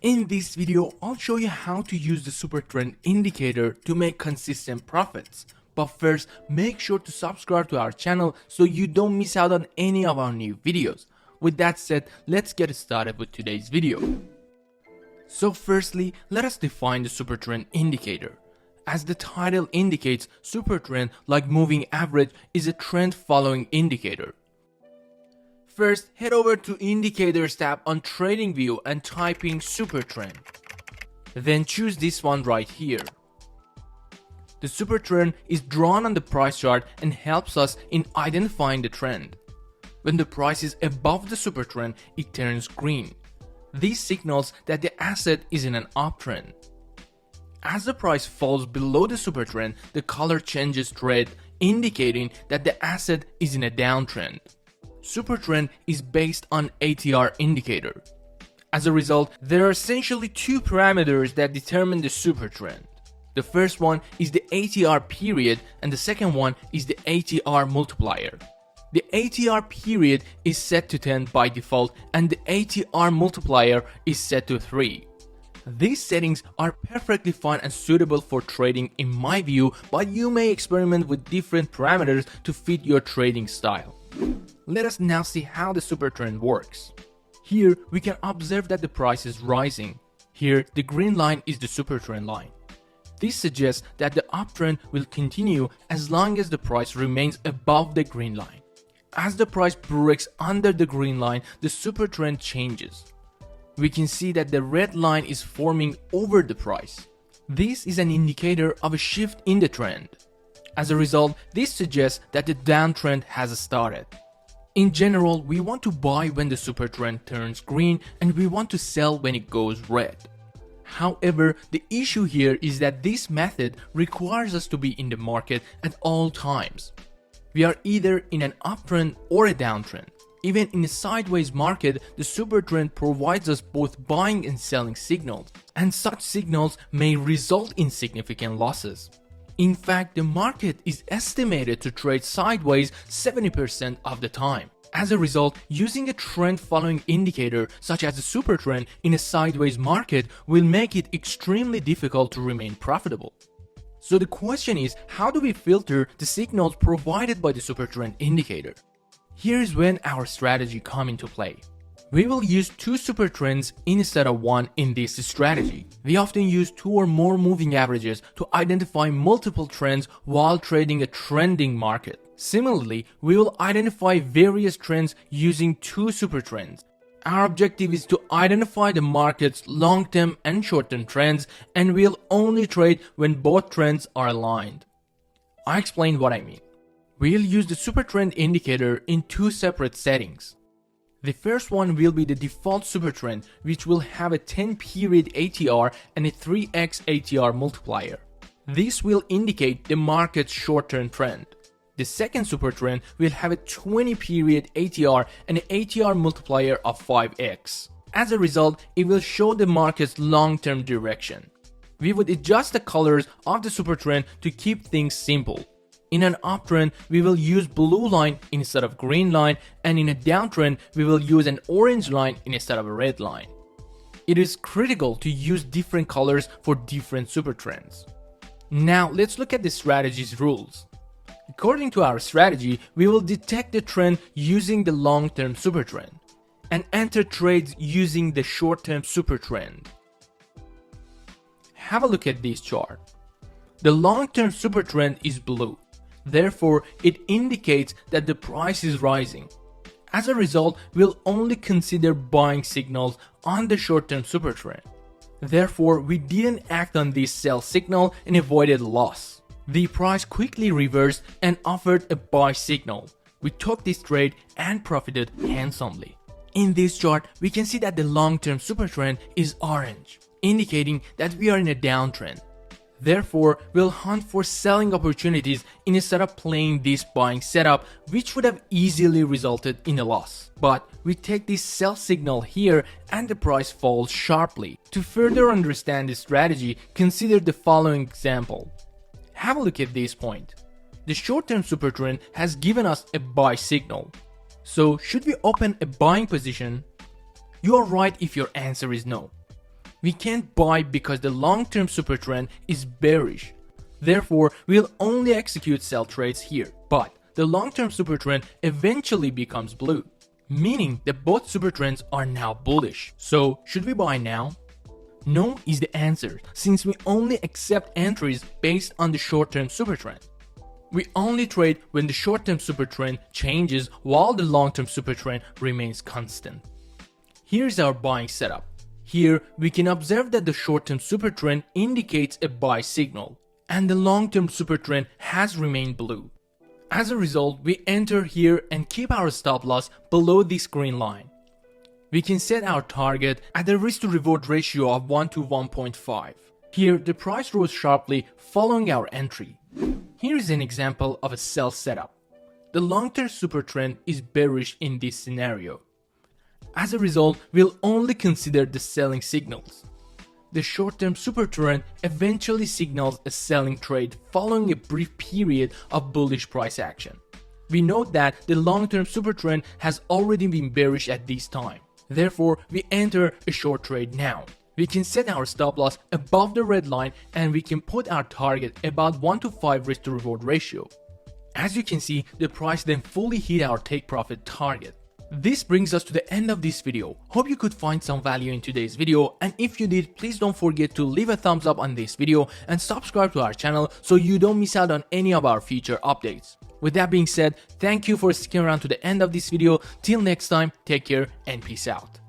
In this video, I'll show you how to use the super trend indicator to make consistent profits. But first, make sure to subscribe to our channel so you don't miss out on any of our new videos. With that said, let's get started with today's video. So firstly, let us define the super trend indicator. As the title indicates, super trend, like moving average, is a trend following indicator. First, head over to Indicators tab on TradingView and type in Super Trend. Then choose this one right here. The super trend is drawn on the price chart and helps us in identifying the trend. When the price is above the super trend, it turns green. This signals that the asset is in an uptrend. As the price falls below the super trend, the color changes to red, indicating that the asset is in a downtrend. Super trend is based on ATR indicator. As a result, there are essentially two parameters that determine the super trend. The first one is the ATR period and the second one is the ATR multiplier. The ATR period is set to 10 by default and the ATR multiplier is set to 3. These settings are perfectly fine and suitable for trading in my view, but you may experiment with different parameters to fit your trading style. Let us now see how the super trend works. Here we can observe that the price is rising. Here the green line is the super trend line. This suggests that the uptrend will continue as long as the price remains above the green line. As the price breaks under the green line, the super trend changes. We can see that the red line is forming over the price. This is an indicator of a shift in the trend. As a result, this suggests that the downtrend has started. In general, we want to buy when the super trend turns green and we want to sell when it goes red. However, the issue here is that this method requires us to be in the market at all times. We are either in an uptrend or a downtrend. Even in a sideways market, the super trend provides us both buying and selling signals, and such signals may result in significant losses. In fact, the market is estimated to trade sideways 70% of the time. As a result, using a trend following indicator such as the super trend in a sideways market will make it extremely difficult to remain profitable. So the question is, how do we filter the signals provided by the super trend indicator? Here is when our strategy comes into play. We will use two super trends instead of one in this strategy. We often use two or more moving averages to identify multiple trends while trading a trending market. Similarly, we will identify various trends using two super trends. Our objective is to identify the market's long-term and short-term trends, and we'll only trade when both trends are aligned. I'll explain what I mean. We'll use the super trend indicator in two separate settings. The first one will be the default super trend, which will have a 10 period ATR and a 3x ATR multiplier. This will indicate the market's short-term trend. The second super trend will have a 20 period ATR and an ATR multiplier of 5x. As a result, it will show the market's long-term direction. We would adjust the colors of the super trend to keep things simple. In an uptrend, we will use blue line instead of green line, and in a downtrend, we will use an orange line instead of a red line. It is critical to use different colors for different super trends. Now let's look at the strategy's rules. According to our strategy, we will detect the trend using the long-term super trend and enter trades using the short-term super trend. Have a look at this chart. The long-term super trend is blue. Therefore, it indicates that the price is rising. As a result, we'll only consider buying signals on the short-term super trend. Therefore, we didn't act on this sell signal and avoided loss. The price quickly reversed and offered a buy signal. We took this trade and profited handsomely. In this chart, we can see that the long-term super trend is orange, indicating that we are in a downtrend. Therefore, we'll hunt for selling opportunities instead of playing this buying setup, which would have easily resulted in a loss. But we take this sell signal here and the price falls sharply. To further understand this strategy, consider the following example. Have a look at this point. The short-term super trend has given us a buy signal. So should we open a buying position? You are right if your answer is no. We can't buy because the long-term super trend is bearish. Therefore, we'll only execute sell trades here. But the long-term super trend eventually becomes blue, meaning that both super trends are now bullish. So, should we buy now? No is the answer, since we only accept entries based on the short-term super trend. We only trade when the short-term super trend changes while the long-term super trend remains constant. Here's our buying setup. Here, we can observe that the short-term super trend indicates a buy signal, and the long-term super trend has remained blue. As a result, we enter here and keep our stop loss below this green line. We can set our target at a risk to reward ratio of 1 to 1.5. Here, the price rose sharply following our entry. Here is an example of a sell setup. The long-term super trend is bearish in this scenario. As a result, we'll only consider the selling signals. The short-term super trend eventually signals a selling trade following a brief period of bullish price action. We note that the long-term super trend has already been bearish at this time. Therefore, we enter a short trade now. We can set our stop loss above the red line and we can put our target about 1 to 5 risk to reward ratio. As you can see, the price then fully hit our take profit target. This brings us to the end of this video. Hope you could find some value in today's video, and if you did, please don't forget to leave a thumbs up on this video and subscribe to our channel so you don't miss out on any of our future updates. With that being said, thank you for sticking around to the end of this video. Till next time, take care and peace out.